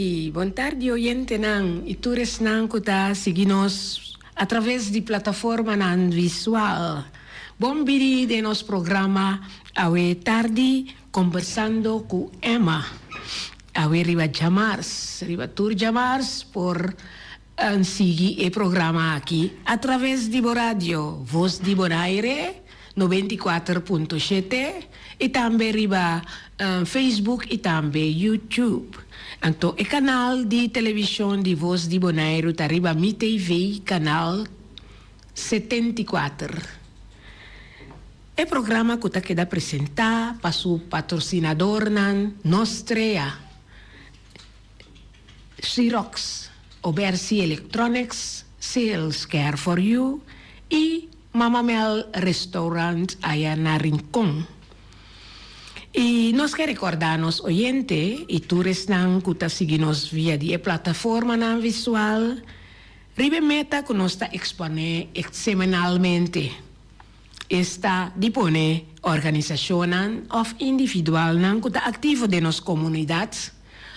Buon tardi oyente nang itures nang kuta siginos através de plataforma nan visual. Bom biri de nos programa Awe Tardi conversando com Emma. Awe riba jamars, riba tur jamars por seguir o programa aqui através de radio Voz de Bonaire 94.7 e também riba Facebook e também YouTube. Então, o canal de televisão de Voz de Bonaire está riba Mi TV, canal 74. O programa que está queda apresentar para o patrocinador nan Nostrea, Xerox, Obersi Electronics, Sales Care for You e Mama Mel Restaurant allá na Rincón. E nós queremos recordar-nos, oyente, e todos que estão seguindo via de plataforma visual, ribe meta que nós está expondo semanalmente. Está dispone organização ou individual que está ativo de nossa comunidade,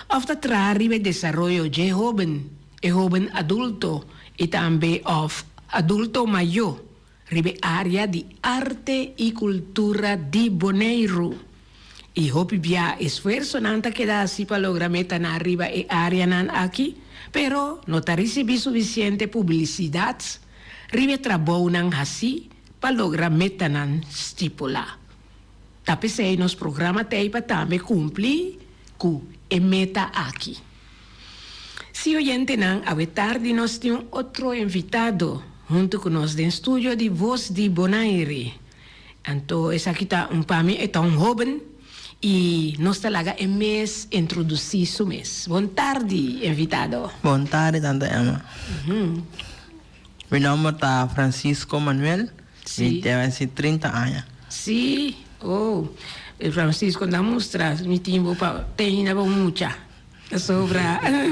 ou está traz ribe desenvolvimento de jovem adulto e também of adulto maior, ribe área de arte e cultura de Bonaire. E hopi bia esfuerzo nanta queda así para lograr meta na arriba e área nan aqui, pero no ta recebi suficiente publicidad, ribe trabalho nan hasi para lograr meta nan stipula. Tapi sei nos programa tei pa tambe cumpli ku e meta aqui. Si oyente nan awe tarde nos tem outro invitado junto con nos den studio de Voz de Bonaire. Então essa aqui tá pami é tão jovem. E nós talaga é mês introduzir o mês. Boa tarde, invitado. Boa tarde, tanta Emma. Meu nome é Francisco Manuel. Sim. E tenho 30 anos. Sim. Oh, Francisco, dá mostrar. Me timbo para tem na mucha. Sobre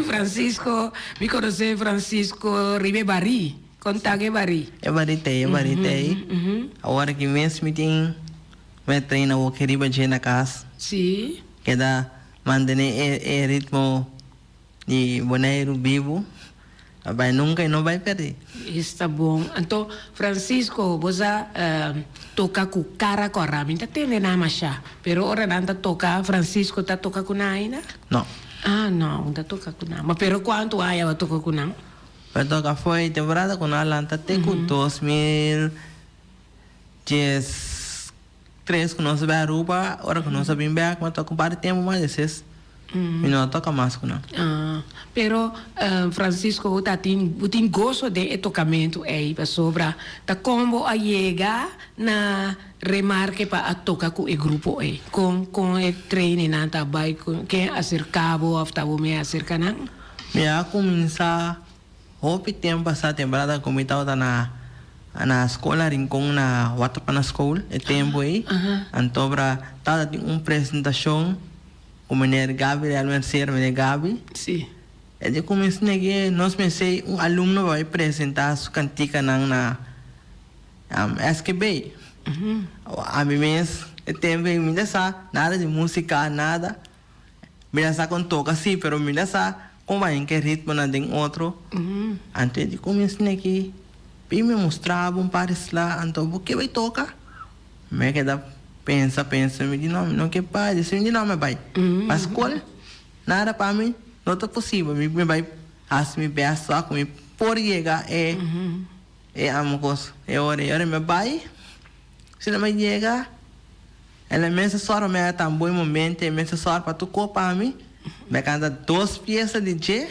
Francisco, me conhece Francisco Ribe Bari. Contague Bari. É Bari tem. Agora que mês me tem me treina o que riba na casa. Sim. Que dá manter o ritmo de Bonaire vivo. Vai nunca e não vai perder. Está bom. Então, Francisco, você toca com cara corrami. Não tem nada chá. Pero ora não toca. Francisco está toca com nada? Não. Ah, não. Não toca com nada. Mas pero quanto aí ela toca com nada? Eu toca foi temporada com a Lanta até com 2010. Que nós vai Aruba, hora que nós vim bem, mas toca para tempo mais desses. E não toca mais com não. Pero Francisco, tem gosto de tocamento aí para sobra. Tá como a chega na remarque para tocar com o grupo aí, com o treino na tabai, com quem acercava ou estava me acercando. Me a começar hope tempo passar temporada como estava na escola Rincón na Watapana School é tempo aí então para tá uma apresentação com o menino Gabi a menina Gabi sim é de começar que nós pensei aluno vai apresentar sua cantiga na SQB a mim mesmo é tempo aí me dá nada de música nada me dá com toca sim pero me dá como é que ritmo na tem outro antes de começar que e me mostrava pares lá, então, o que vai tocar? Me queda pensa, me diz, não que pai, disse, me diz, não, pai. Mas escola, nada para mim, não é possível, me vai, me peço só, me por chegar, amigos, hora, me vai, se não me chega, ela me só me dá um bom momento, me só para tu para mim, me canta 2 peças de G,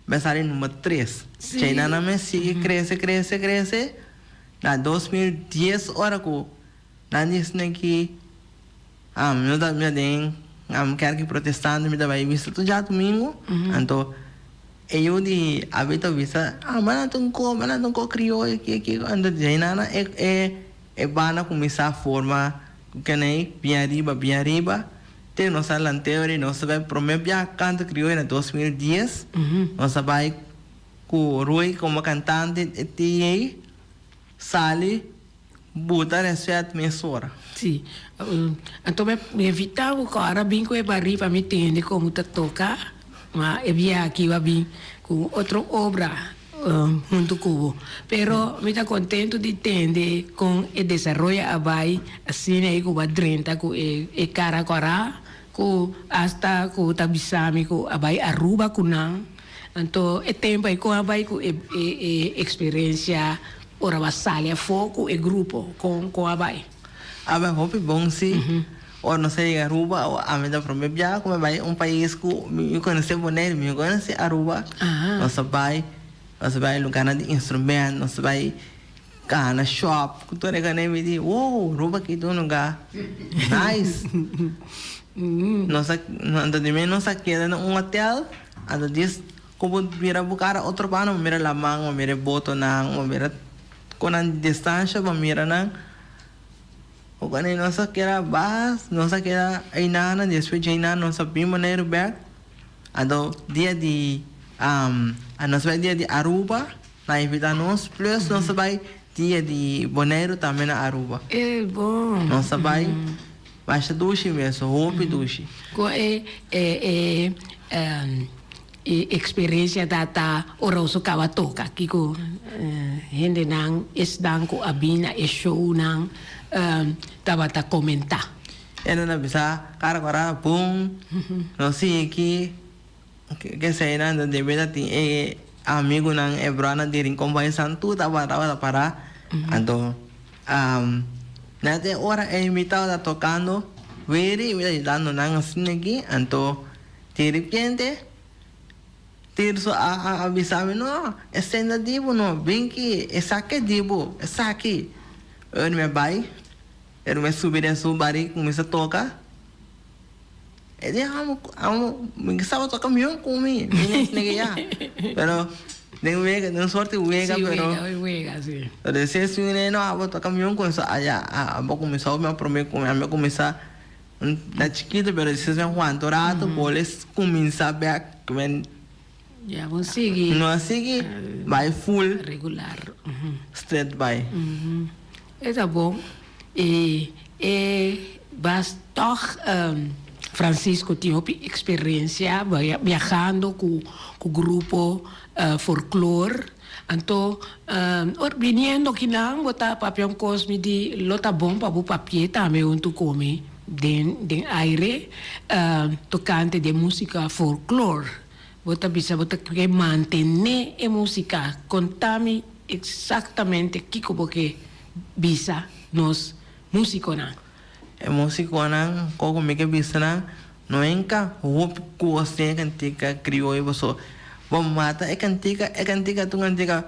me sai número 3. China na me sigue, cresce. Na 2010, hora que na disse que meu da minha den, quero que protestando me dá vai vista tu já domingo, então eu de habito vista, mas não tô criou aqui, então China na é bana começar a forma que nem bem arriba. Tem nossa lanteira, nossa vai prometer já canta criou na 2010, nossa vai com Rui como cantante e Sally buta respeito mesora. Sim. Então me evitava o cara bem com o barri para me entender como tá tocar. mas havia aqui com outra obra junto com pero me está contento de entender com o desenvolvimento abai assim aí com a 30 com e cara cora com hasta com tabisami com abai Aruba com não então é tempo aí com abai com experiência ora basalha foco e grupo com abai abai hopi bom sim ou não sei Aruba ou a minha própria como vai país que me conhece bonito me conhece Aruba nossa vai lugar de instrumento nossa vai na shop que tu rega nem me diz wow Aruba que tu lugar nice nossa anda de menos queda num hotel anda diz como mira buscar outro pano mira la mão mira boto nang mira com a distância mira nang o kanay nossa kira bas nossa kira ay nana después ay nana nossa primo na Robert ado dia de nossa vai dia de Aruba na invita nos plus nossa vai dia de Bonaire também na Aruba é bom nossa vai baixa dushi mesmo roupa dushi com experiência data oroso kawatoka kiko hindi nang isdang ko abina e show nang tabata comentar. Ena na bisa cara pum no si que sei na de verdade tem amigo nang Ebrana de Rincón Valle Santo tava para ando nate hora invitado tocando very dando nang assim aqui ando de repente tirso avisar no escena dibo no vem que essa aqui dibo essa aqui eu me vai eu me subir em subari começa a tocar ele me estava tocando caminhão comigo já pero nem sorte wega pero wega sim pero se assim não vou tocar caminhão com isso allá vou começar a me prometer a começar na chiquito pero se me aguanto rato boles começar a ver já vou seguir não seguir vai full regular straight by é bom e mas toch Francisco tinha experiência viajando com o grupo folclore então viniendo que não botar papel cosme de lota bom para o papel também onde come den aire tocante de música folclore bota que manter a música contame exatamente que como que bisa nos músico não é músico não como me que bisa não não enca roupa coisa cantica crioulo você vamos matar é cantica tu cantica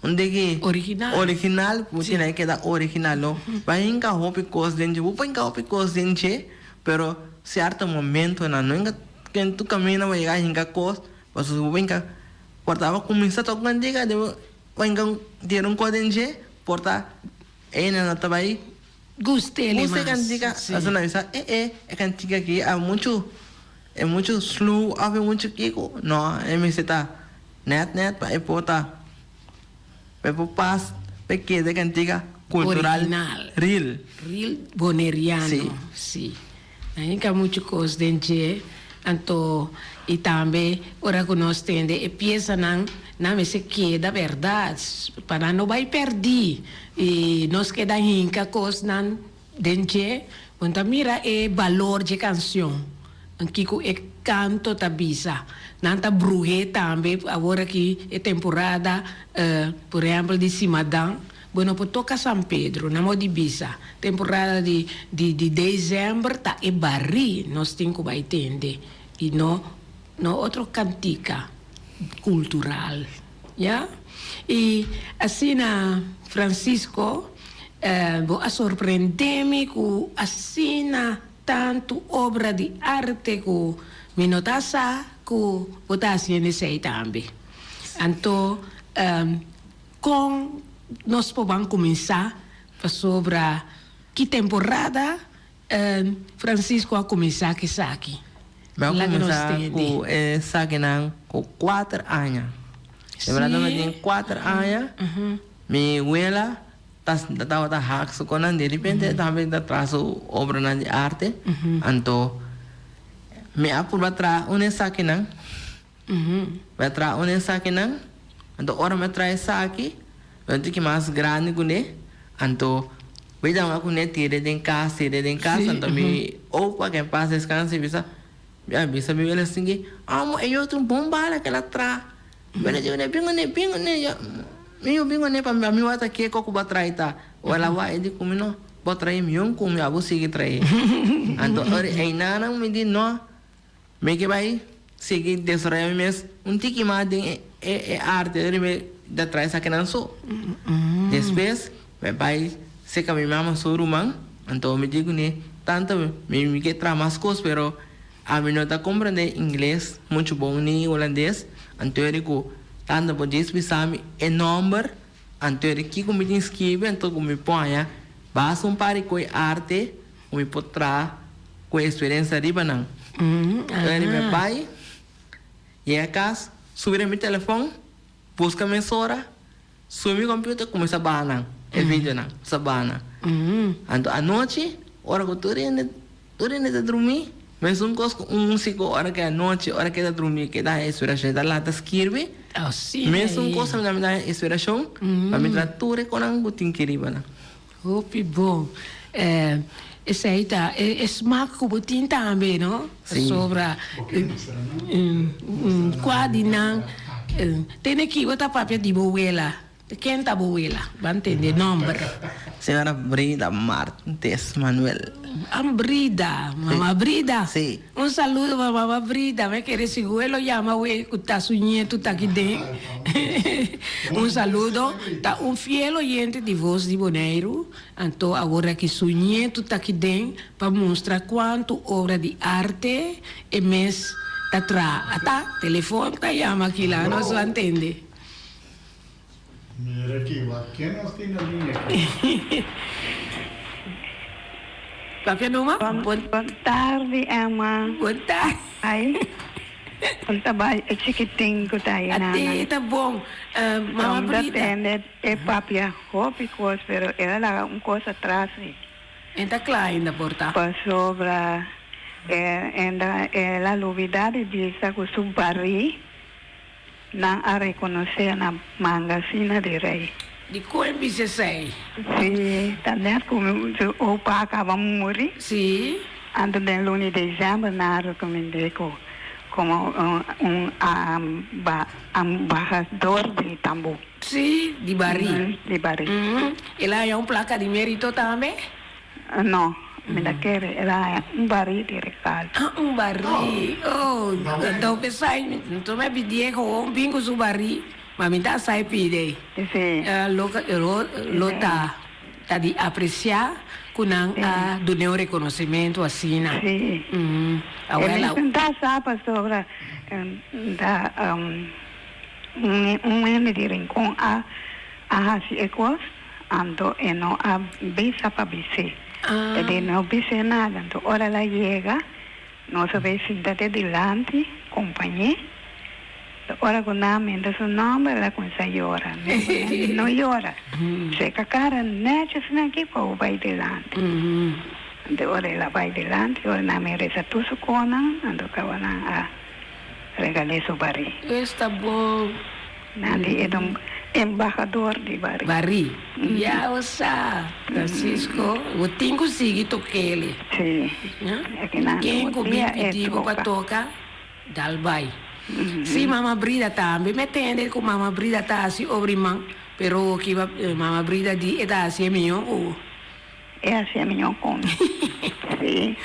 onde que original você não queda original não vai enca roupa coisa dentro vou enca roupa coisa dentro pero certo momento não enca quem tu caminha vai chegar enca coisa você vou enca portava começar a tocar cantica devo vai enca ter coisa dentro porta não tá aí gostei cantica asa na bisa cantica aqui é muito slow há muito kiko não me seta net para porta para paz porque cantica cultural real boneriano sim ainda muito coisa dentro então e também ora que nós tende e pieza não me se queda verdade para não vai perder e nós queda hinca coisa não dentro então mira é valor de canção aqui com é canto tabisa não tá bruxe também agora que é temporada por exemplo de Simadã bueno por toca São Pedro na moda de bisa temporada de dezembro tá é barri nós tem que vai entender e no outro cantica cultural, já? E assim na Francisco, vou surpreender-me com assim tanto obra de arte que me notasa que botar assim nesse também. Então, com nós podemos começar sobre que temporada Francisco a começar que aqui. Vamos começar com essa que não com 4 anos. De verdade, eu tenho 4 anos. Minha abuela estava a hack de repente também está trazendo obra de arte. Então, Me apur batra une saki nang. Batra une saki nang. Anto ora me trai saki. Anto que mais grande gune. Anto veja uma gune tire den casa. Anto me opa quem passa descansa bisa. Bisa me vela assim. Amo eu tu bombala que ela tra. Bela de ne pingo ne ya. Meu pingo ne pa mi wata que coco batra ita. Wala wa edi kumino. Botrai mion kumi abu sigi trai. Anto ori ainana me di no. Me que vai seguir desarrollar mes tiki mais de arte ele me da traz aqui não sou. Depois me vai se que minha mama sou rumang, então me digo né tanto me que tra mais coisas, pero a mim não tá compreender inglês muito bom nem holandês, então ele co tanto pode explicar e número, então ele que como me escreve, então como me põe basta pare com arte, me pode tra com experiência riba não. Ele me vai e a casa, subir meu telefone, busca minha sora, subir meu computador, começa a banar, é vídeo não, sabana. Então à noite, hora que tu ainda dormir, mas música hora que é noite, hora que tá dormir, que dá inspiração, dá lá tá escreve, mesmo coisa me dá inspiração, para me tratar com algo tinqueriba não. Hopi bom. Esse aí tá, smaak como tem também, não? Sobre quase não. Tem aqui outra papel de boela. Quem tá boela? Vai entender número. Senhora Brida Martes Manuel. Brida, mamá Brida. Sí. Un saludo para mamá Brida. Me quiere si lo llama, güey, que está su nieto, está aquí dentro. Un saludo. Está un fiel oyente de Voz de Bonaire. Então, agora que su nieto está aqui dentro, para mostrar quanto obra de arte e mes está atrás. Tá? Telefone, está llama aqui lá, não se entende. Mira aqui, quem nós tem na linha aqui? Qualquer número? Boa tarde, Emma. Boa tarde. Ai, o trabalho é chiquitinho que tá aí, Até tá bom. Mamá Brida. Depende, é papia, roupa coisa, pero ela lá coisa atrás. Está claro ainda, porta. Sobre a novidade vista com o barri, não a reconhecer na magazina de rei. De quando você sai? Sim, também como o pai acaba de morrer. Sim. Antes do lunes de dezembro, não recomendei como embaixador de Tambo. Sim, de Bari. De Bari. Ela é placa de mérito também? Não, me daquele, ela é barri de recado. Barri. Oh, então pensai, então me pedi que um bingo su barri. Mas me dá sai pide. Sim. Lota tá de apreciar kunang do neo reconhecimento assim na. Sim. Ela não sabe sobre ano de rincão a hasi ecos ando e não a bisa para bise. E não bise nada, então ora ela chega, nós vamos sentar delante, companhia. Ora quando a mente seu nome, ela começa a chorar. Não chora. Seca a cara, nete assim aqui para o vai delante. Então ora ela vai delante, ora na minha reza tu su cona, ando kawana a regalei su bari. Está bom. Nali é embaixador de bari. Bari. Ya osa, Francisco, o tingo sigue toquele. Sim. Quem comigo pediu para tocar, dal vai. Sim, Mama Brida também me entende que Mama Brida está assim obrimão, pero que Mama Brida di está assim melhor. É assim melhor com. Sim.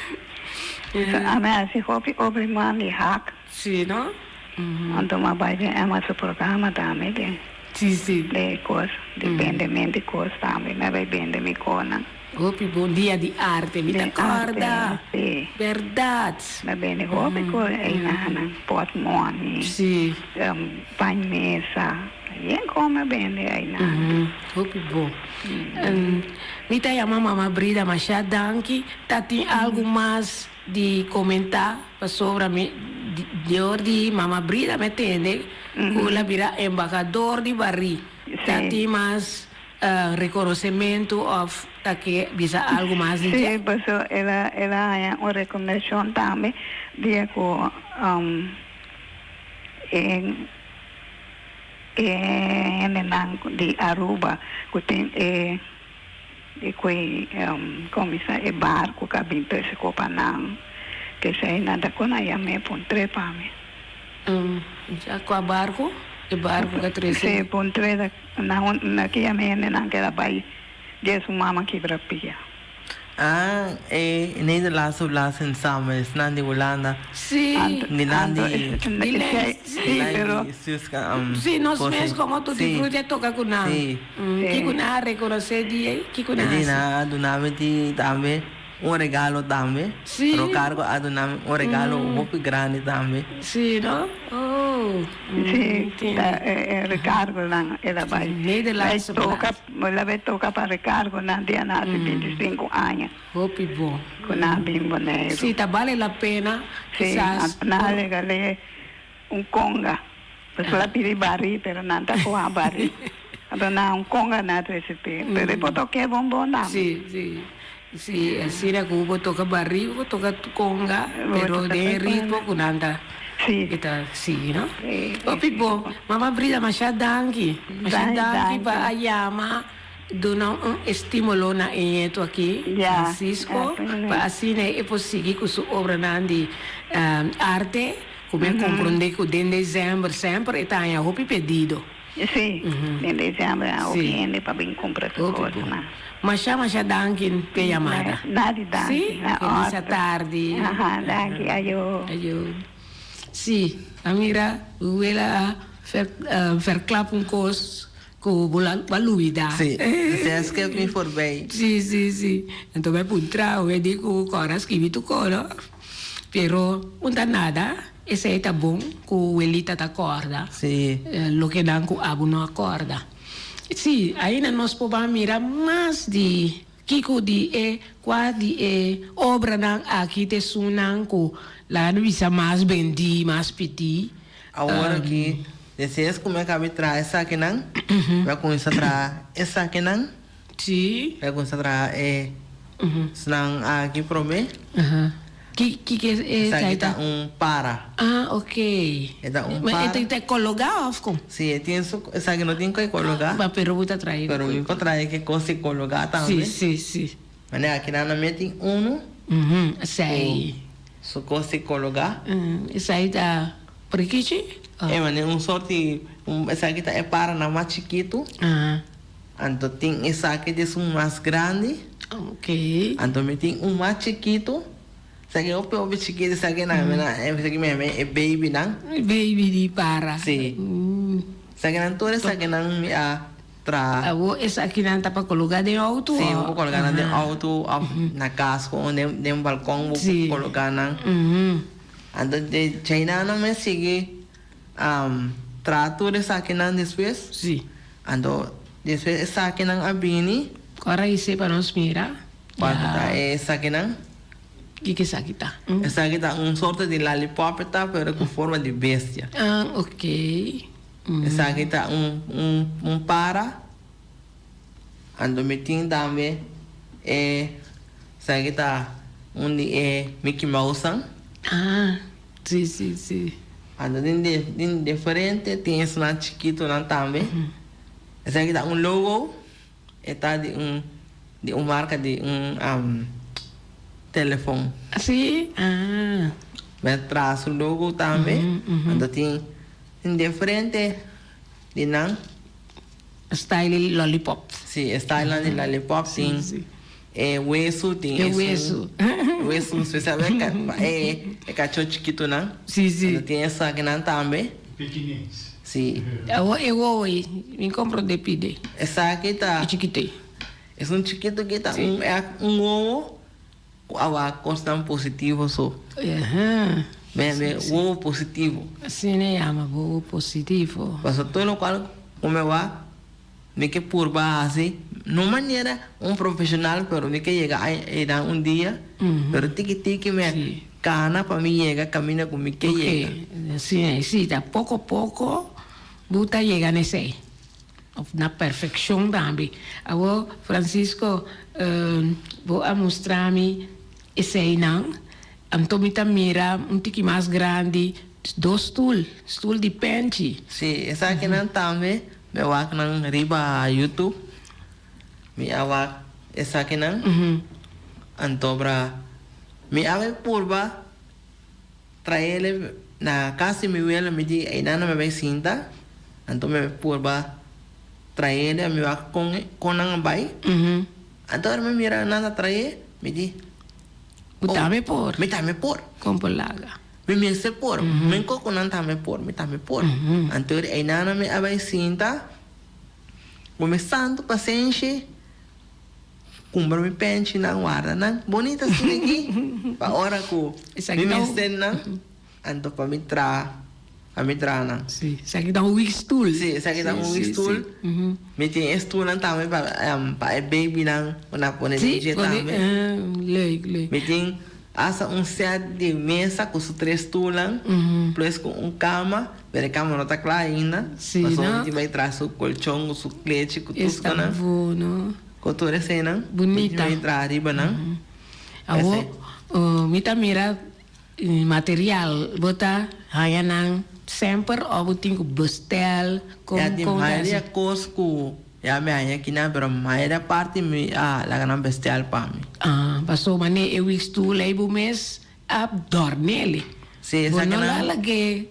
A minha assim obrimão de hack. Sim, não? Então uma baile é mais o programa também de. Sim. De coisa, dependendo de coisa também, mas vai bem de me cona. Hopi, bom dia de arte, me acorda. Sim. Verdade. Mas bem de hopi, aí na porta-money. Sim. Banho mesa. E como bem de aí na. Hopi, bom. Me tá chamando Mama Brida Machado Danki. Tem algo mais de comentar sobre mim? De Mama Brida, me entende? Ela vira embaixador de Bari. Tem mais reconhecimento of que bisa algo más de Sí, pues ela hay una recomendación también de de Aruba que tem komisa barco que binto esse copanang que sei nada com aí me pontre para mim. Já com a barco que 13. Sim, pontre na que a minha nang que ela vai de sua mama que brapia. Nederlandse blazen samen is Nandi Holanda. Sí. Nilandi. Sí, pero sí, nos ves como tú disfrutas toca con nada. Sí. Que con nada reconocer die, que con nada. Medina doname tambe un regalo tambe. Sí. Pero cargo a doname un regalo muy grande tambe. Sí, ¿no? Oh. Sí, recargo ela vai. Nederlandse Ela vai tocar para recargo na dia na 25 anos. Hopi bom. Com a bimboneiro. Sí, tá vale a pena. Sí, na legale conga. Pues la pidi barri, pero nada com a barri. Então conga na 13 pero depois toquei bombom na. Sí, sí. Sí, así era que hubo toca barrigo, toca conga, pero de ritmo con anda. Sí. Kita, sí, no? Hopi bom. Mama Brida, danki. Danki pa ayama. Dona estímulo na eto aqui, Francisco, para assim é possível que sua obra de arte, como é compreender que em dezembro sempre está em roupa pedido. Sim, em dezembro é o cliente para vir comprar coisa. Mas chama já dankin pe chamada. Nada dankin. Sim, essa tarde. Dankin, ayo. Sim, Amira, ela verklap coisa com baluida. Sim, você escreve me for bem. Sim. Então vai puntra, eu digo, agora escrevi tu colo. Pero não dá nada. Esse aí tá bom, que o elita tá acorda. Sim. Lo que dá com o abo não acorda. Sim, ainda nós podemos mirar mais de Kiko de quase obra não aqui te sunan com lá no bisa mais bendi, mais petit. Agora que deseas como é que me traz essa aqui não? Vai começar a trazer essa aqui não? Sim. Vai começar a trazer senang aqui prome. Que é essa aqui tá para. Ok. É para. Mas tem que colocar ou como? Sim, tem isso, essa aqui não tem que colocar. Mas pero vou trazer. Pero me encontrar que coisa colocar também. Sim. Mas aqui não mete Sei. Só coisa colocar. Essa aí tá por aqui? Mas sorte, essa aqui tá para na mais chiquito. Então tem essa aqui de mais grande. Ok. Então me tem mais chiquito. Essa aqui é o pior chiquito, essa aqui não é mesmo, é baby não? Baby de para. Sim. Essa aqui não toda, essa aqui não me tra. Essa aqui não tá para colocar de auto? Sim, vou colocar de auto, na casa, onde tem um balcão, vou colocar não. Então de China não me sigue trato essa aqui não depois. Sim. Então depois essa aqui não abini. Agora isso para nós mirar. Para essa aqui não. Que essa aqui tá? Essa aqui tá sorte de lollipop, tá, pero com forma de bestia. Ok. Essa aqui tá para. Ando me tem também essa aqui tá onde Mickey Mouse. Sim. Ando tem diferente, tem esse lá chiquito lá também. Essa aqui tá logo, tá de marca de telefone. Sim? Vai traz o logo também. Então tem diferente de não. Style lollipop. Sim, style de lollipop tem. Hueso tem. Hueso. Hueso, você sabe que cachorro chiquito não? Sim. Então tem essa aqui não também. Pequenininhos. Sim. Eu me compro de pide. Essa aqui tá. É chiquitei. É chiquito que tá ovo. A constante positivo só. Bem, ovo positivo. Assim né, ama ovo positivo. Mas todo o qual como vai, me que por base, não maneira profissional, pero me que chega a dia, pero tiki me cana para mim chega, camina com me que chega. Sim, tá pouco, buta chega nesse. of na perfección también. Awo Francisco, vou a mostrar-me esse aí não. Antomita mira tiki mais grande, dois stool de pente. Sim, essa aqui não também, me wak nang riba YouTube. Me awak essa aqui não. Antobra, me ave purba, traele na casa me vela me di aí não me vai sinta. Anto me purba, traele me wak com nang bay. Antobra me mira nada trae, me di. Butame por. Me tame por. Compolaga. Me se por. Me ko kunan tame por. Me tame por. Antor ay nana me abay sinta. Me santo paciente. Kumbra me penche na guarda na. Bonita assim aqui. Pa hora ko. Me sen na. Anto pa me tra. Pa me tra na. Sim. Isso aqui dá stool. Sim, isso aqui dá stool. Me tem stool na tame pa baby na. Na pone de tame. Leuk. Me tem asa set de mesa com os 3 stoelen, plus com cama, mas a cama não está clara ainda. Sim, mas não? onde vai trazer o colchão, o suclete, com tudo, Está né? bom, não? Com toda essa cena. Bonita. Vai entrar arriba, não? Mita mira material, bota hanya nang sempre ou botin com bestel, com Ya di maioria cosco, ya me hanya kina, pero maioria parte me laga nang bestial pa mi. Passou mané eu estou lá e bumes dornele. Sim, essa Bono que lá não. lagi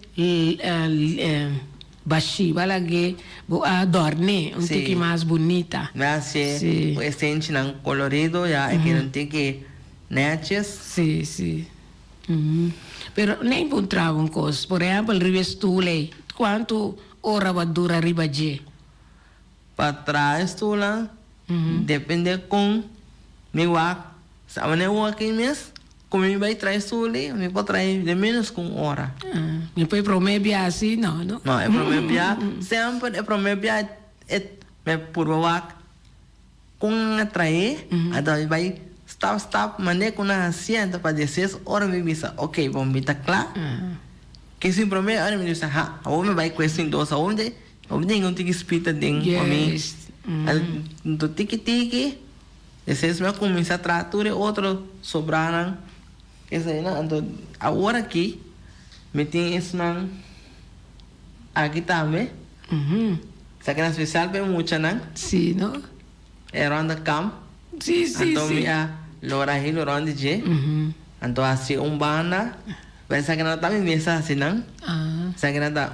bashi, lagi dorne, Sim. tiki mais bonita. Graças, Sim. o essente nang colorido, ya é que não tem que netes. Sim. Pero nem encontrava um coisa. Por exemplo, rivestule, quanto hora vai durar riba je? Para trás tu lá, depende com me wak. Sabe né walking mes? Como me vai trás tu ali, me pode trazer de menos com hora. Depois prometo assim, não? Não, é para me via, sempre é para me via, é me por wak. Com atrair, então vai stop, mané com a asiento para 16 horas me visa. Ok, vamos me tá claro. Que se promete, olha me diz, ha, vou me vai com esse doce, onde nenhum tiki spita ding para mim. Do tiki, depois me começa a tratar outro sobraram. Esse aí não, então agora aqui me tem isso não. Aqui também. Isso aqui é especial para muita não. Sim, não? É ronda camp. Sim. Então me lora hilo ronda je. Então assim banda, vai sair na também mesa assim não. Sair na da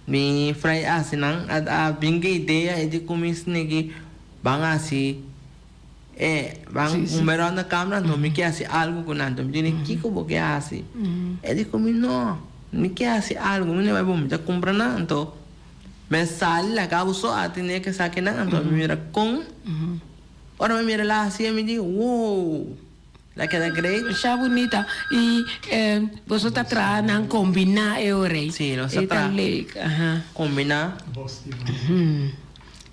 me fry assim não. A binga ideia é de começar negi bang assim. Bang ronda camp não me quer assim algo com não. Me diz que como que assim. É de comer não. Me quer assim algo, me vai bom já comprar não. Então me sale la cabo só a ter que sair não. Então me mira com. Ora me mira lá assim e me diz, wow, la queda great. Já bonita. E você está trazendo combinar rei. Sim, você está combinar.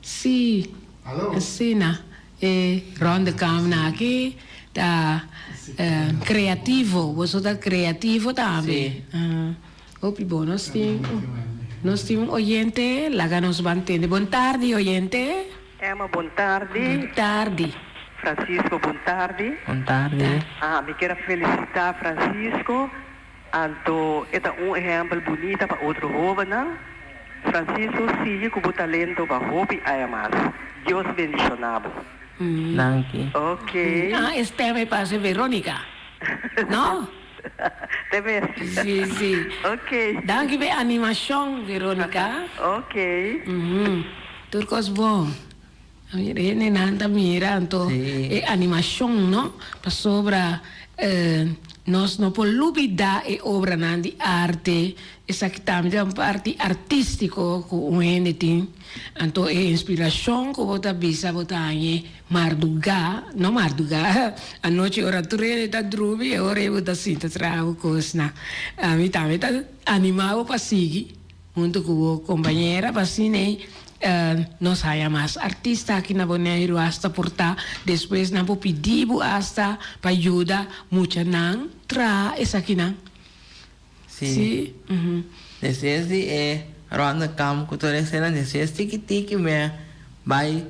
Sim. Alô? Sim, ronda câmera aqui, tá criativo. Você está criativo também. Opi, bom, nós temos oyente, lá que nos vai entender. Boa tarde, oyente. Emma, boa tarde. Boa tarde. Francisco, boa tarde. Boa tarde. Me quero felicitar Francisco. Anto, esta exemplo bonito para outro jovem, não? Francisco, sigue com o talento para hobby a mais. Deus bendicionado. Thank you. Ok. Este me pasa Verônica. Não? Te ves? Sim. Ok. Danke be animação, Verônica. Ok. Turcos bom. Ele nanta mira então animação, não? Para sobra nós não podemos dar obra de arte, essa que também é uma parte artística que o gente tem. Então é inspiração que você bisa você aí Marduga, não Marduga. A noite ora tu ele tá drubi, ora eu tá sinta trago coisa. A mim também tá animado para seguir, junto com a companheira para assim nós há mais artista aqui na Bonaire hasta portar depois na pedir hasta para ajudar muita não tra essa aqui não Sim. Esse é ronda cam que toda cena de ser tiki me vai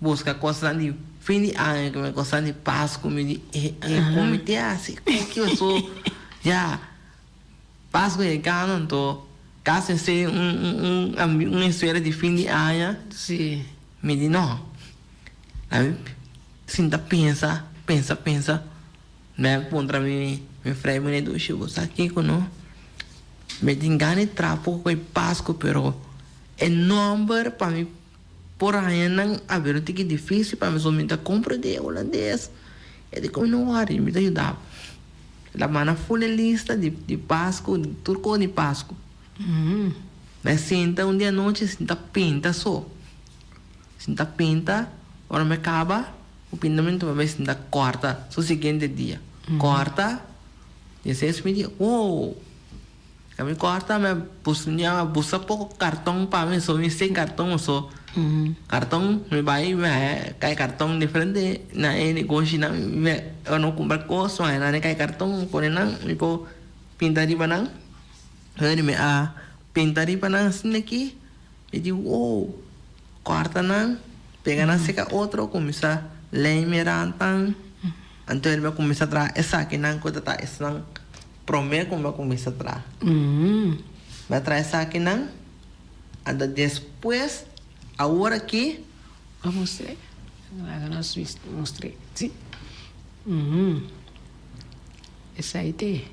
buscar coisas de fim de ano que me coisas de Páscoa me de comitê assim que eu sou já Páscoa é cano então caso ser uma história de fim de ano Sim. me diz não aí sinta pensa me contra me frei me do chuva aqui com não me engane trapo com Páscoa pero é número para mim por aí não haver um tique difícil para mim somente compra de holandês é de como não há me ajudar la mana full lista de Páscoa de turco de Páscoa mas sinta dia à noite sinta pinta só sinta pinta ora me acaba o pintamento vai sinta corta o seguinte dia corta e se me diz kami corta me busa pouco cartão para mim só me sem cartão só cartão me vai cai cartão diferente na negócio na eu não compro coisa mas na cai cartão por não me pô pintar di banang ele me pintar di banang assim aqui me diz corta não pega na seca outro começa lei me rantang então ele vai começar a trazer essa aqui não coisa tá essa não prometo como vai começar a trazer vai trazer essa aqui não anda depois agora aqui Vamos mostrar. Agora nós mostrei. Sim. Essa aí tem.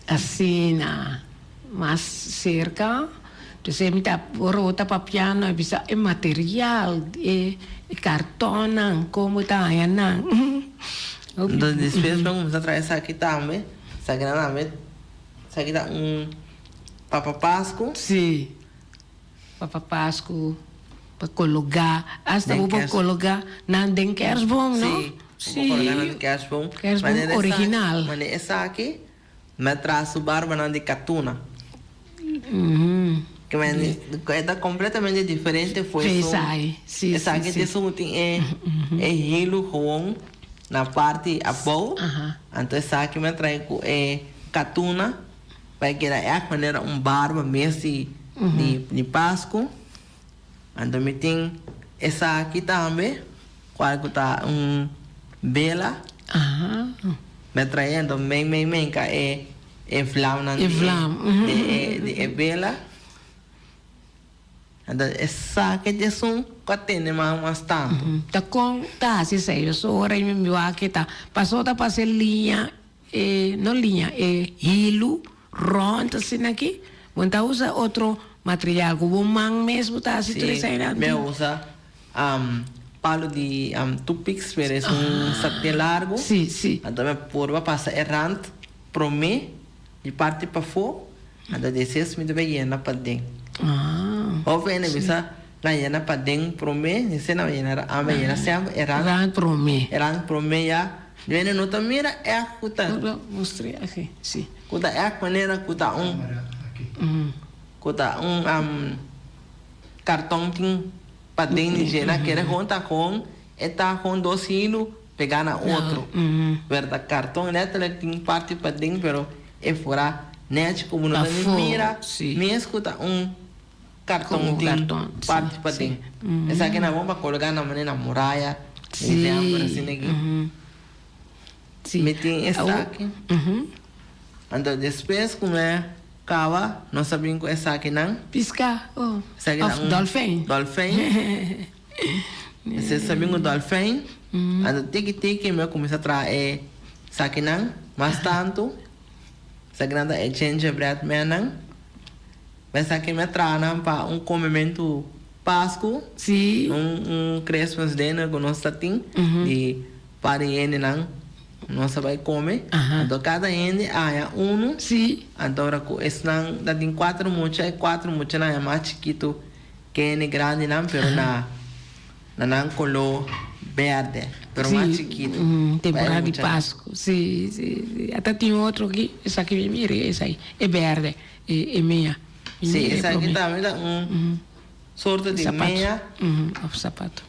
Assim, mais cerca. Você me dá rota para piano, bisa é material, é cartão, como tá aí não. Então depois vamos trazer essa aqui também. Essa aqui também. Essa aqui tá Papa Páscoa. Sim. Papa Páscoa. Para colocar. Hasta vou colocar na den Kersboom, não? Sim. Vou colocar na Kersboom. Kersboom original. Mas essa aqui, me traz o barba na de Catuna. Que é completamente diferente. Foi sim. Essa aqui tem hilo com na parte abaixo. Então essa aqui me traz Catuna. Vai que é maneira barba mesmo de Páscoa. Então me tem essa aqui também. Qual que tá bela. Me traindo bem que é flama de bela. Então essa aqui é que tem mais tanto. Tá assim sei, eu sou hora me viu aqui tá. Passou da passar linha não linha hilo ronda assim aqui. Você usa outro material, como man mesmo tá assim tudo isso aí. Eu usa palo de tupix, pero es sartén largo. Sim. Então me porva passa errante pro mim e parte para fora. Então depois me deve llenar para dentro. Ou vem bisa na llenar para dentro pro mim, dice na llenar sempre errante pro mim já. Vem no mira é a cuta. Mostrei aqui, sim. Cuta é a maneira cuta cuta cartão tem para dentro de na querer contar com está com 2 quilos pegar na outro. Verdade, cartão neta tem parte para dentro, pero é fora net como não mira, me escuta cartão tem parte para dentro. Essa aqui na bomba colocar na maneira muralha, assim aqui. Me tem essa aqui. Então depois como é Kawa, não sabemos com essa aqui não. Pisca, dolphin. Você sabe o dolphin? Então tiki me começa a trazer essa aqui não, mas tanto. Essa aqui não é gingerbread man. Essa aqui me traz para comimento Páscoa. Sim. Christmas dinner com nós tem de pariente não. Nós vai comer. Então cada ende há Sim. Então estão tem 4 muchas não é mais chiquito que é grande não, pero na color verde, pero mais chiquito. Temporada de Páscoa. Sim. Até tem outro aqui, essa aqui me mire, essa aí é verde, é meia. Sim, essa aqui também dá sorte de meia. O sapato.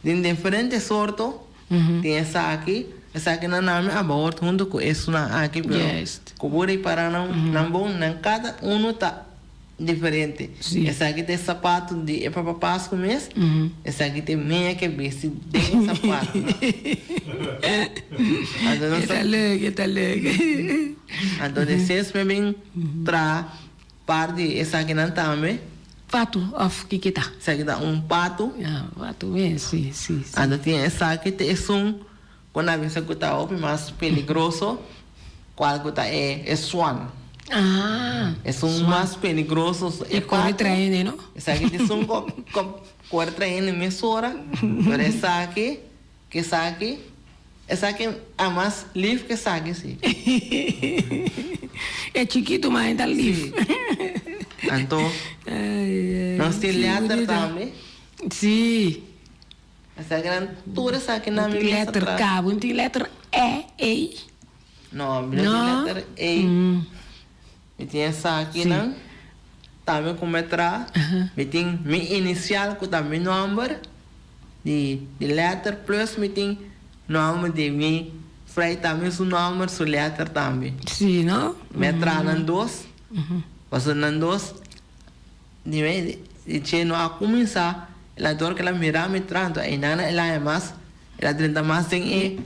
Tem diferentes sortes. Tem essa aqui. esa que nami abort junto con eso na aquí pero Yes. kuburi para não bom nan cada tá diferente. Sim. Essa aqui tem sapato de é para Páscoa mês. Essa aqui tem meia que veste de sapato. Kita leuk. Então depois me vem tra parte essa aqui não também. Pato of kita. Essa aqui dá pato. Ja, pato mesmo, sim. Então tem essa aqui tem quando a vez que tá mais peligroso, qual que tá é swan. Ah. Mais peligroso. E corre traindo, não? Essa aqui tem corre traindo emissora. Mas essa aqui, essa aqui é mais livre que essa aqui, sim. É chiquito, mas ainda livre. Então, nós temos letra também. Sim. Essa grande toda essa aqui na minha Letra K, não tem letra E. Não, não tem letra E. E tem essa aqui, não? Também com letra. E tem minha inicial, que também número. De letra plus, e tem número de minha. Frei também o número, sua letra também. Sim, não? Letra não dois. Passou não dois. De que não a começar. Ela dor que ela mira me tranto, aí nana ela é mais, ela tenta mais tem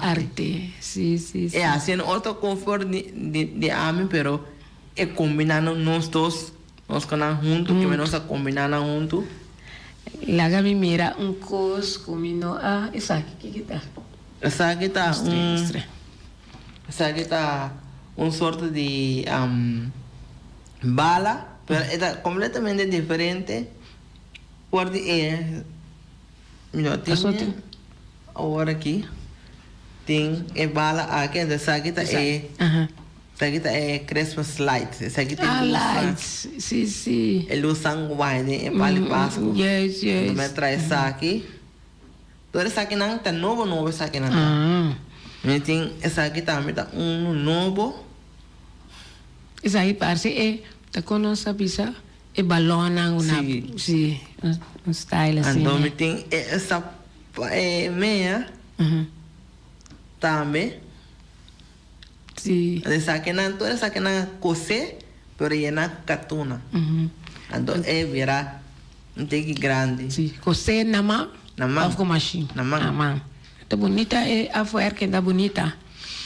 Arte. Sim. É assim outro conforto de ame, pero é combinando nós dois, nós canamos junto, que nós combinando junto. Lá me mira cos combino essa aqui que tá. Essa aqui tá Extra. essa aqui tá sorte de bala. Pero é completamente diferente. Porque tem agora aqui tem bala aqui, essa aqui tá essa aqui tá Christmas light. Essa aqui tem lights. Sim. É luz sangue, é para Páscoa. Yes. Me traz essa aqui. Toda essa aqui não tá novo essa aqui não. Mas tem essa aqui também tá novo. Essa aí parece tá com nossa pizza e balona um style assim. Então tem essa meia também. Sim. Essa aqui não, toda essa aqui não coce, pero é na catuna. Então vira um tique grande. Sim. Coce na mão. Na mão. Ou com machine. Na mão. Tá bonita a fuer que tá bonita.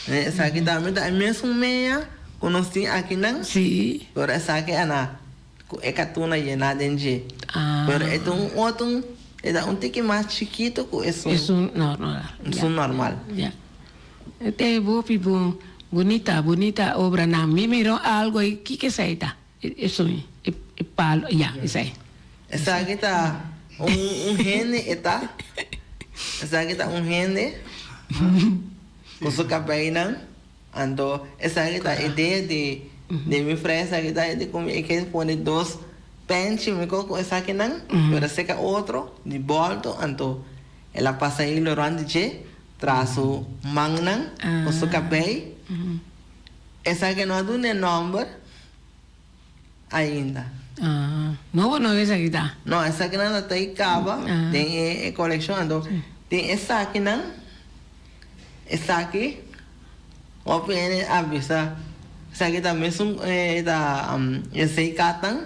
Essa aqui também tá mesmo meia. Conheci aqui não? Sim. Pero essa aqui é catuna e nada em G. Pero é outro, é tique mais chiquito que isso. Isso normal. Isso normal. Já. Até vou bonita obra na mim, mirou algo aí, que é isso aí tá? Isso é palo, isso aí. Essa aqui tá rende, tá? Essa aqui tá rende. Com seu cabelo não? Então, essa aqui tá a ideia de minha frente, essa aqui tá a ideia de como é que põe dois pentes, me coloco essa aqui não? Pero seca outro, de volta, então, ela passa aí durante de traz o mangnan, com seu cabelo. Essa aqui não é do número ainda. Não é essa aqui tá? Não, essa aqui não tá aí cava, tem coleção, então, tem essa aqui não? Essa aqui, o PN avisa, essa aqui também é sei catang,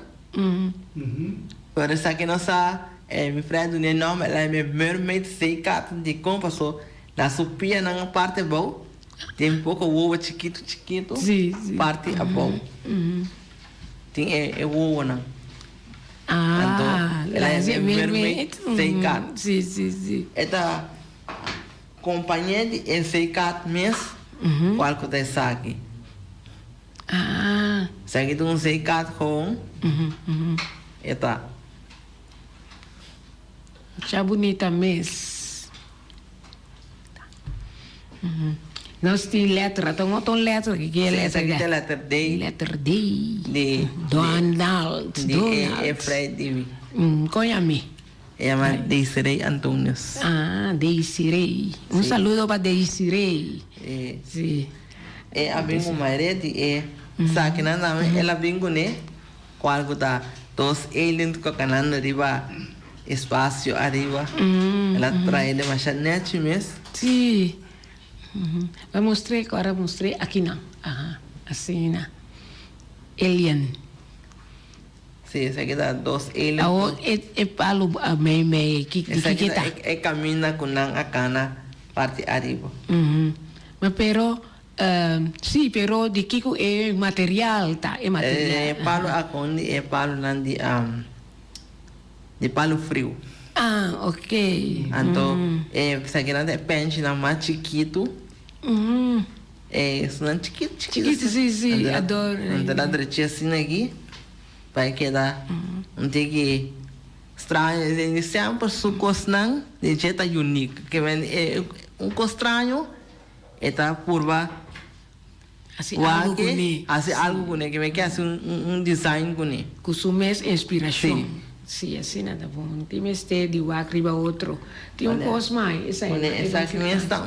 pero essa aqui não sa, minha frente do nome, ela é minha mermaid sei catang de como passou, na supia na parte boa, tem pouco ovo chiquito, sim. parte a boa, tem ovo não. Então, ela é minha mermaid sei catang. Sim. Esta companhia de Seikat mesmo, qual que é essa aqui? Essa aqui tem Seikat com esta. Já bonita mesmo. Nós temos letra, tem letra que é letra. Essa aqui tem letra D. Letra D. De Donald. É Fred. Conhece-me. Llama Desiree Antonios. Desiree. Saludo para Desiree. Sí. A bingo mairete sa que nada ela bingo né qual que tá dos aliens que canando riba espacio arriba. Ela trae demasiado net mesmo. Sim. Vai mostrar, agora mostrei aqui não. Assim, né? Alien. Sim, essa aqui dá 2 aliens. É palo a meio que Essa aqui tá. é caminha com a cana parte arriba. Mas pero sim, pero de Kiko é material, tá? É material. Palo aconde é palo de palo frio. Ok. Então, essa aqui é pente na mais chiquito. Isso não é chiquito. Chiquito, sim, adoro. Então, a direita assim aqui, vai quedar que estranho. Ele sempre sucos não, de jeito único. Que é estranho, está por baixo. Assim, algo com ele. Assim, algo com ele, que vai assim design com ele. Consumes inspiração. Sim, assim nada bom. Tem este de riba outro. Tem coisa mais. Essa aqui está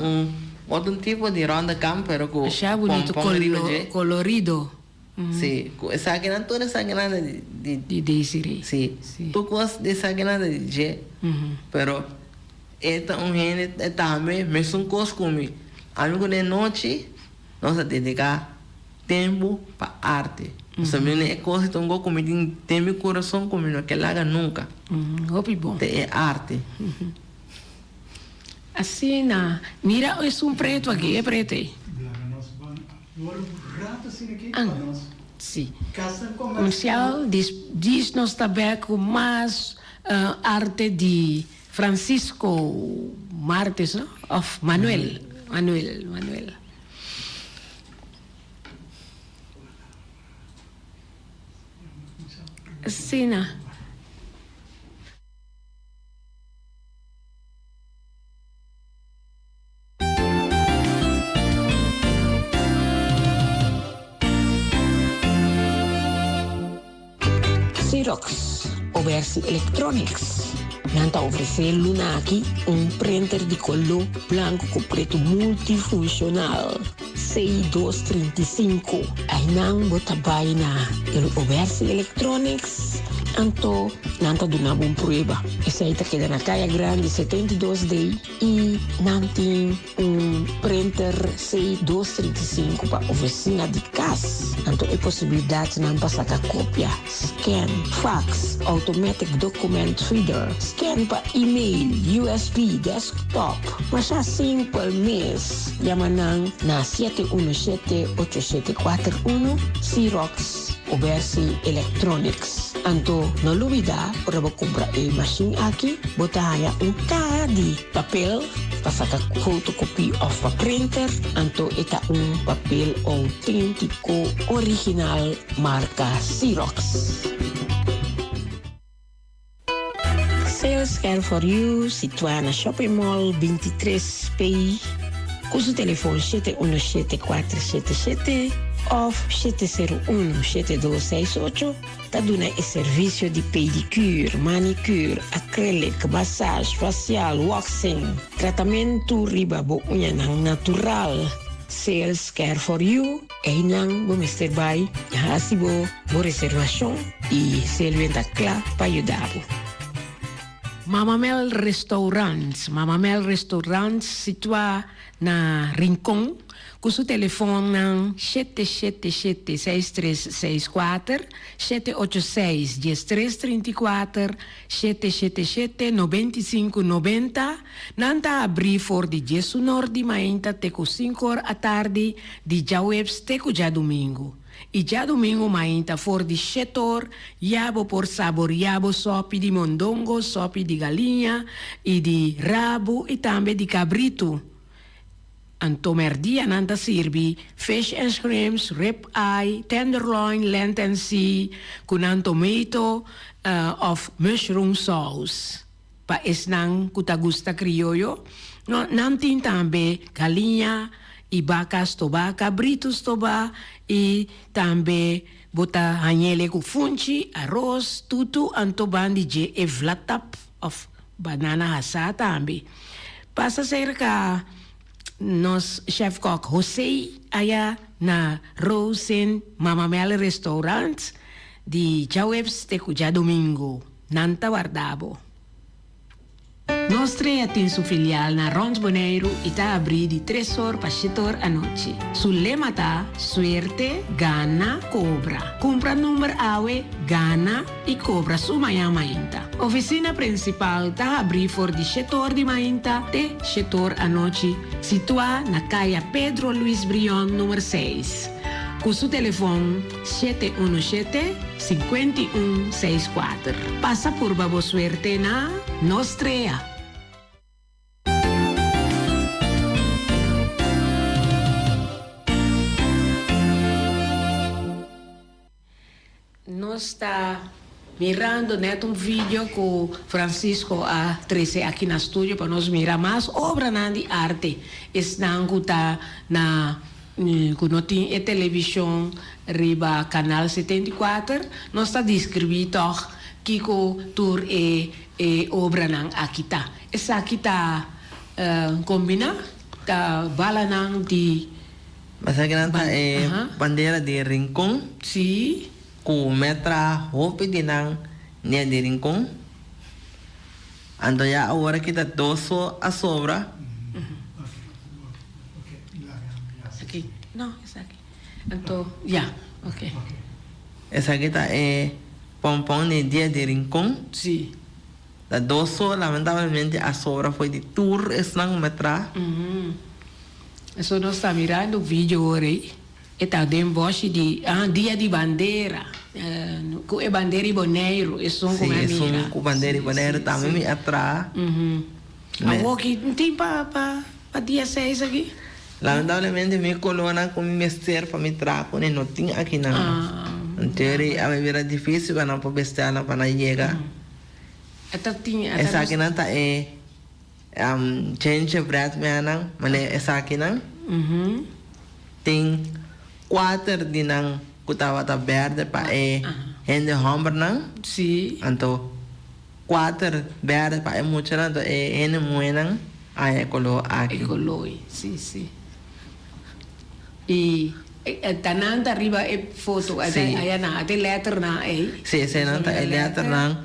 outro tipo de ronda campo, pero com achar bonito, colorido. Sim, essa aqui não toda essa grana de Desiree. Sim. Tu gosta dessa grana de G, pero esta gente também mesmo coisa comigo. Amigo de noite, nós dedicar tempo para arte. Também é coisa que eu comigo tem meu coração comigo, que larga nunca. Hopi bom. É arte. Assim, mira, é preto aqui, é preto aí. Sim. Comercial diz-nos também com mais arte de Francisco Martes, não? Of Manuel. Sim, Xerox, Oversi Electronics. Nanta oferecer Luna aqui printer de color branco com preto multifuncional. C235. Aí não bota baina. Ele Oversi Electronics. Anto, nanta do na bom prueba. Essa aí tá queda na Caia Grande 72D e nanti printer C235 para oficina de casa. Anto é possibilidade não passar a cópia, scan, fax, automatic document reader, scan para e-mail, USB, desktop. Mas é simple mesmo. Yamanang na 717-8741 Xerox Oversi Electronics. Anto, não duvida, para comprar a machine aqui, botar cara de papel, passar a photocopy of a printer, anto eta papel autêntico, original, marca Xerox. Sales Care for You, situada na Shopping Mall 23PI, cujo telefone 717-477 of 701-7268, tá dando o serviço de pedicure, manicure, acrylic, massagem facial, waxing, tratamento riba bo unha nang natural. Sales Care for You, e nang bo Mr. Bay, hasibo bo reservação e selventa clá para ajudar. Mama Mel Restaurants situa na Rincon, com seu telefone ng 777-6364, 786-1334, 777-9590. Nanta abri for di Jesu Nordi mainta teco 5 horas à tarde, di Jawebs teco já domingo. E já domingo mainta for di setor, yabo por sabor, yabo sopi di mondongo, sopi di galinha, e di rabo, e também di cabrito. Anto merdia nanta sirbi fish and shrimps, rib eye, tenderloin, lenten sea, kunan tomato of mushroom sauce. Pa isnang kutagusta criollo, no, nantin tambe galinha, e vacas toba, cabritos toba, e tambe bota hanyele ku funchi, arroz, tutu, anto bandi je e vlatap of banana hasa tambe. Pasa cerca nos chef-kok Jose aya na Rosen Mama Mel Restaurant di Jawebs te kuja domingo nanta wardabo. Nostra tem su filial na Rons Boneiro e tá abri de 3 horas para 7 horas à noite. Su lema tá suerte, gana, cobra. Compra número AWE, gana e cobra su manhã mainta. Oficina principal tá abri for de 7 horas de mainta até 7 horas à noite, situada na caia Pedro Luiz Brion, número 6. Com seu telefone 717-5164. Passa por Babo Suerte na Nostrea. Nós está mirando neto um vídeo com Francisco a 13 aqui na estúdio para nós mirar mais obra de arte. Estão na quando tem a televisão riba canal 74, nós está descrevido que o tour é obra não aqui tá. Essa aqui tá combina tá bala não de Mas aqui não tá bandeira de Rincón. Sim. Com metra hopi de nang nia de Rincón. Ando ya agora que tá doso a sobra. Aqui. Não, essa aqui. Então, já. Ok. Essa aqui tá pompom de dia de Rincón. Sim. Da doso, lamentavelmente, a sobra foi de tour esnang metra. Isso nós está mirando o vídeo hoje. Está dentro de dia de bandeira. Com a bandeira e boneiro. Isso Sim, isso com bandeira e boneiro também me atrás. Aqui não tem para dia 6 aqui? Lamentavelmente, me colona com me mestre para me trago, não tinha aqui não. Então, a minha vida difícil para não poder estar para não chegar. Essa aqui não tá change bread não, mas essa aqui não. Tem 4 de nang kutawata verde pa hende hombre nang. Sim. Anto 4 verde pa mucho nang to hende muenang ay color aqui. Color, sim, sim. E tanang arriba é foto, aí na até letra na aí. Sim, essa não tá letra nang.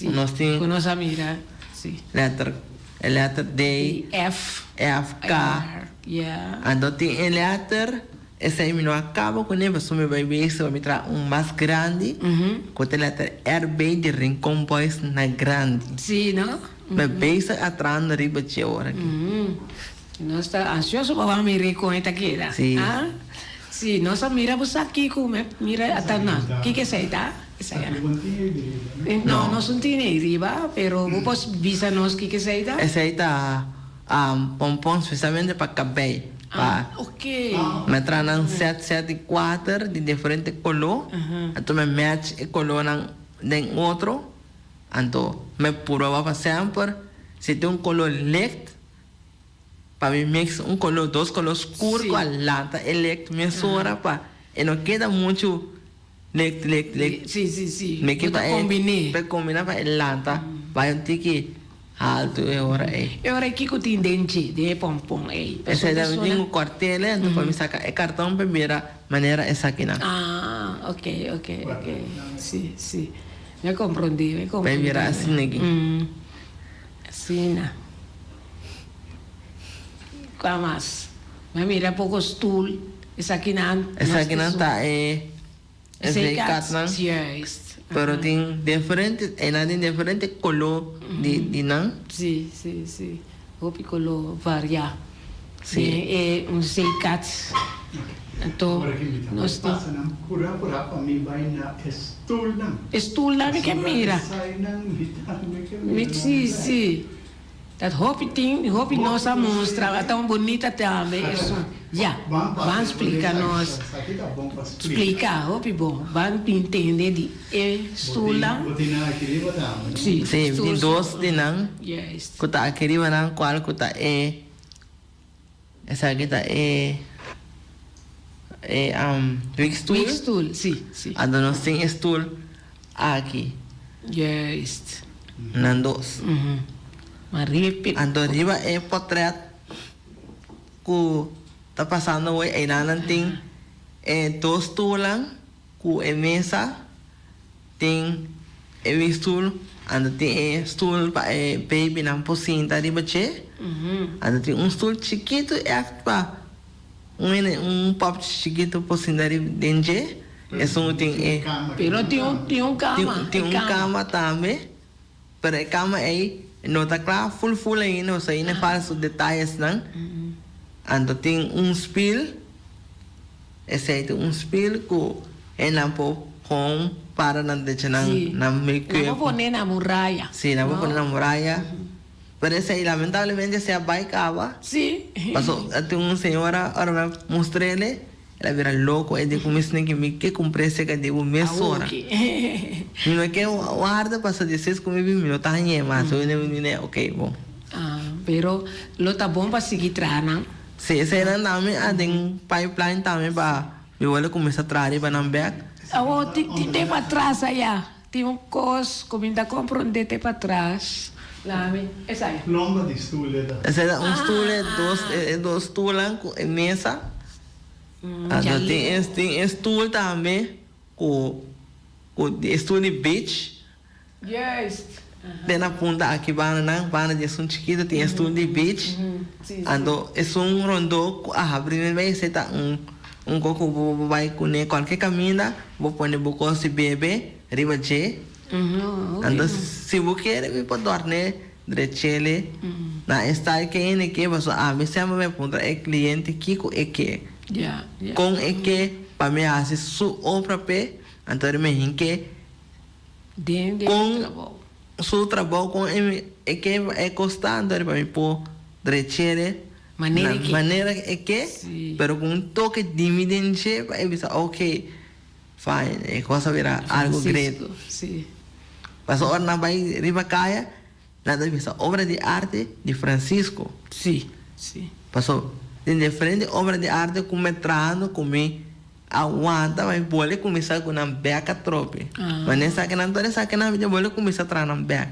Nós tem nós a mira, sim. Letra D, F, K. Yeah. Anto tem letra essa aí não acaba com ele, mas me vai ver isso, vai me trazer mais grande. Com a letra RB de Rincón Boys na grande. Sim, não? Mas pensa atrás na riba de hora aqui. Nós está ansioso para mirar com esta aqui, tá? Sim. Sim, nós miramos aqui com mira até na. Que é isso, tá? Isso aí. Não, nós não temos riba, pero vos visa nós que é isso, tá? Essa aí tá pompom especialmente para cabelo. Ok. Me trazem 774 de diferente color. Então me match o color de outro. Então me prova para sempre. Se tem color lect, para mim mix color, 2 colores escuros com a lata elect, me sobra para. E não queda muito lect. Sim. Me queda combinar. Para combinar para a lata. Vai ter que alto é hora aí. É hora aqui que tem dente de pompom aí. Esse é o quartel, então para me sacar é cartão primeira maneira essa aqui não. Ok. Sim. Me compreendi. Vai virar assim aqui. Assim, né? Qual mais? Mas mira pouco stool. Essa aqui não. Essa aqui não tá essa aí cartão. Yes. Pero tem diferente, tem diferente color de não. Sim. Hopi color varia. Sim. É C4. Então, nós temos. Pura-pura para mim vai na stool não. Stool na que mira. Sai não, me Sim. Dat hopi nós a mostra tão bonita também isso. Já, vamos explicar nós. Explicar, hopi bom. Vamos entender de estula. Sim, tem 2 de não. Yes. Kuta aqui vai não qual kuta essa aqui tá big stool. Sim. Ando nós tem stool aqui. Yes. Nan 2. Maripit. Ando arriba portrait ku tá passando hoje aí não tem 2 tulang ku mesa tem e stoel. En tem stoel para baby na pocinta riba che. En tem stoel chiquito para pop chiquito pocinta riba dentro. Eso tem Pero tem um cama. tem cama também. Pero a cama aí não está claro full aí, não sei nem para os detalhes não. Então tem spill. Esse aí tem spill que é não com para não deixar na meio que. Não vou poner na muralha. Sim, não vou poner na muralha. Pero esse aí lamentavelmente se abaicava. Sim. Passou tem senhora, agora mostrei ele. Ela vira louco, é de começar que comprei esse que de uma hora. Não é que o arda passa 16 minutos, tá aí, mas eu não ok, bom. Pero lo tá bom para seguir treinando. Sim, esse aí também tem pipeline também para eu vou começar a trazer para não ver. Tem para trás aí, tem coisa, comida compra um dete para trás. Lá, essa aí. Lomba de stoel. Esse é stoel, dois stoelen em mesa. Tem stoel também, com stoel de beach. Yes. Tem na ponta aqui, bana de som chiquito, tem stoel de beach. Então, é rondo, primeira vez você tá coco vai com qualquer caminho, vou pôr no coisa de bebê, riba de. Então, se você quer, pode dormir, direito, na style que é que você me chama me ponta é cliente que é que. Com é que para me fazer sua obra pé, então me hinque com seu trabalho com é que é custando para me pôr direito maneira é que, pero com um toque dividente para evitar ok, fine, é coisa virar algo grande. Mas agora na vai riba caia, nada bisa obra de arte de Francisco. Sim. Passou tem diferente obra de arte como entrando comi aguanta vai pode começar com uma beca trope. Mas nessa que não toda essa que não pode começar a trazer uma beca.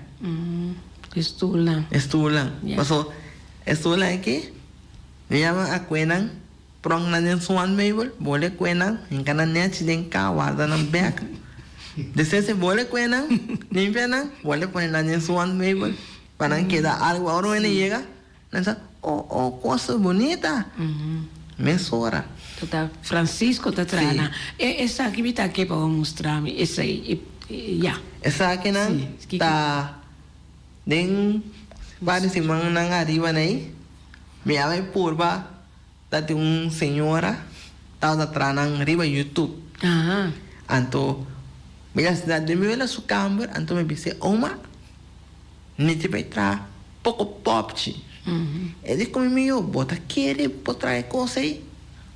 Estulan. Passou estulan aqui. Me chama a Quenan, prong na den suan meibol, boleh Quenan, em canannya cideng kawada na beca. Desde se boleh Quenan, limpia na, boleh poner na den suan meibol, para que da algo ahora viene llega, nessa coisa bonita. Mesora. Tota Francisco tá trana. Essa aqui me tá aqui para mostrar me essa aí. Essa aqui não tá den vários irmãos nang arriba aí. Me vai purba tá tem senhora tá trana arriba YouTube. Anto me já cidade de me vela su câmera, anto me disse oma niti vai tra pouco popchi. Ele comigo bota querer botar coisa aí.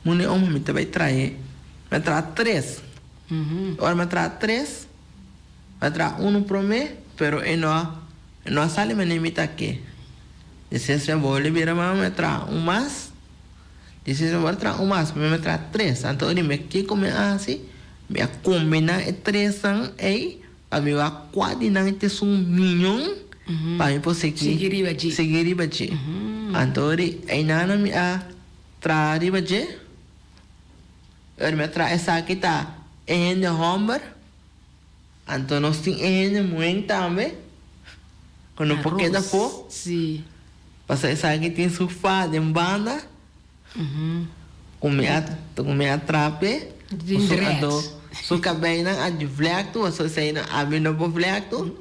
Mune oma me vai trazer. Me traz 3. Agora me traz 3. Me traz 1 para mim, pero não sale me nem tá aqui. Disse se vou liberar me traz mais. Disse se vou traz mais, me traz 3. Então ele me que come assim, me combina 3 aí, a me vai quase não ter milhão. Para mim poder seguir ribaji. Então ele aí nana me traz ribaji. Ele me traz essa aqui tá em Homber. Então nós temos em muito também. Quando porque da pô. Sim. Passa essa aqui tem sofá de banda. Come a trape. Su cabelo a de vlekto, so sei na abi no bo vlekto.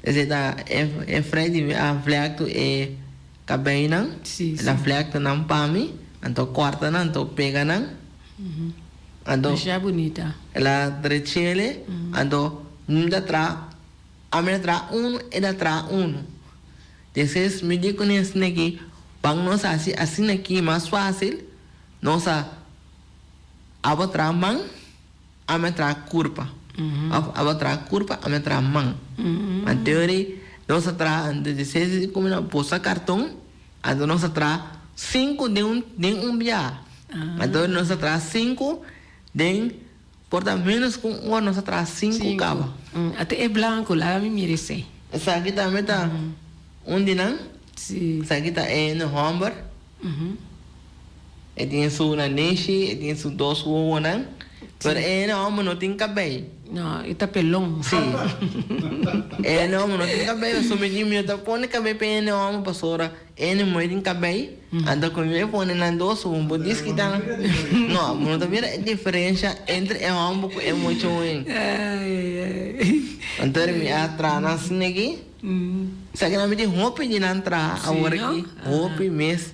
Esse da é Freddy a vlekto e cabelo. La vlekto não pami, então corta não, então pega não. Então já bonita. Ela drechele, então não tra a me tra e da tra Depois me digo nesse aqui, bang nós assim aqui mais fácil, nossa abotra mang a me tra curva. Abotra curva a me tra mang. A teoria nossa tra depois como na bolsa cartão, então nossa tra 5 de um dia. Então nossa tra 5 de porta menos com uma nossa tra 5 cabo. Até é branco lá me merece. Essa aqui também tá onde não? Sim. Essa aqui tá no Homber. E tem su na nishi, e tem su 2 não. Pero no homem não tem cabelo. No, ita pelong. Sim. Não, não tem cabelo. Só me diz, eu tô pondo cabelo para ele, homem, pastora. Ele não tem cabelo. Anda com ele, põe na doce, diz que tá. Não, não tá vendo a diferença entre o homem e o muito ruim. Então, me atrás, assim, aqui. Sa que namin yung hopi din antra, awar aqui, hopi mes.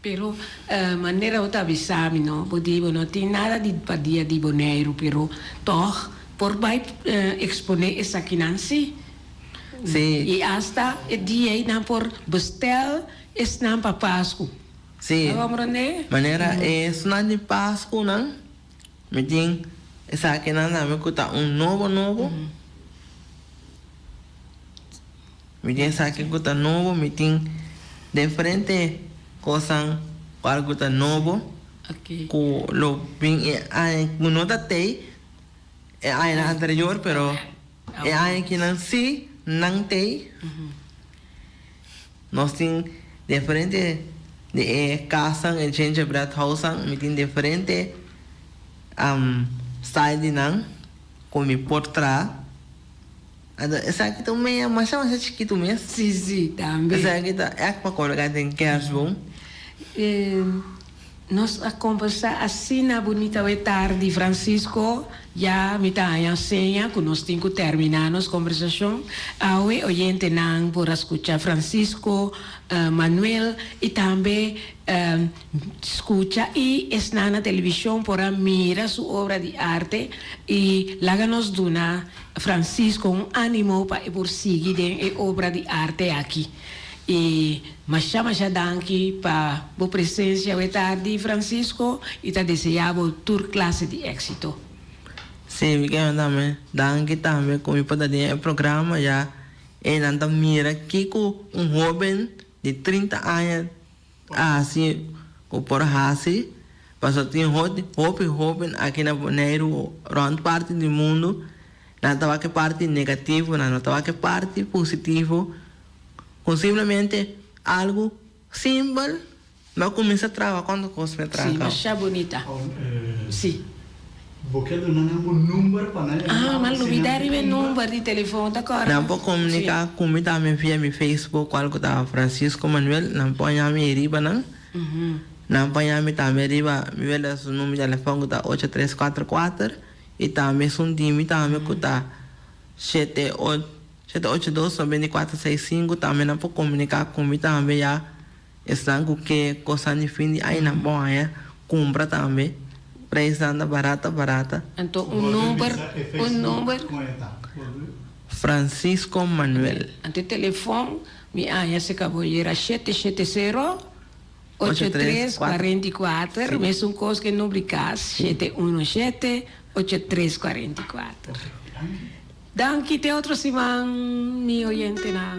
Pero maneira outra bisami no, podibo no tem nada de padia de boneiro, pero toch por vai exponer essa kinansi. Sim. E hasta o dia não por bestel es não para Páscoa. Sim. Maneira é sunan de Páscoa não. Me tem essa kinan namin kuta novo. Me tem essa que kuta novo, me tem diferente coisa qual kuta novo. Okay. Ko lo bing ai nota tei é ai na anterior, pero é ai que não se não tei. Nós tem diferente de casa em change bread house, me tem diferente style não, como me portra. Essa aqui também é mais chiquito mesmo. Sim, também. Essa aqui é para colocar em kerstboom. Nós a conversar assim na bonita tarde, Francisco, já me dá a senha que nós temos que terminar nossa conversação. Hoje, oyente não por escutar Francisco, Manuel e também escuta e está na televisão para mirar sua obra de arte e lá nos dona Francisco ánimo para por seguir a obra de arte aqui. E mas danke para a presença hoje tarde, Francisco, e te desejamos toda classe de êxito. Sim, Miguel também. Danke também como para dar o programa já. E nanda mira Kiko, jovem de 30 anos, assim, o por assim, passou tem jovem aqui na Bonaire, grande parte do mundo, não estava que parte negativo, não estava que parte positivo. Possivelmente algo simples, mas começa a trabalhar quando começa a trabalhar. Sim, mas é bonita. Sim. Porque não há um número para nada. Mas não me deram o número de telefone, d'accord? Não posso comunicar comigo também via meu Facebook, algo da Francisco Manuel, não pode me riba não. Não pode me também riba, me vê o número de telefone da 8344 e também um time também que tá 782-9465 também não pode comunicar comigo também já. Estão com que coisa de fim de aí não pode compra também. Preço anda barata. Então, número. Francisco Manuel. Então, telefone, minha se acabou de ir a 770-8344, mesmo coisa que não brincar, 717-8344. Danke, te outro semana, mi oyente na.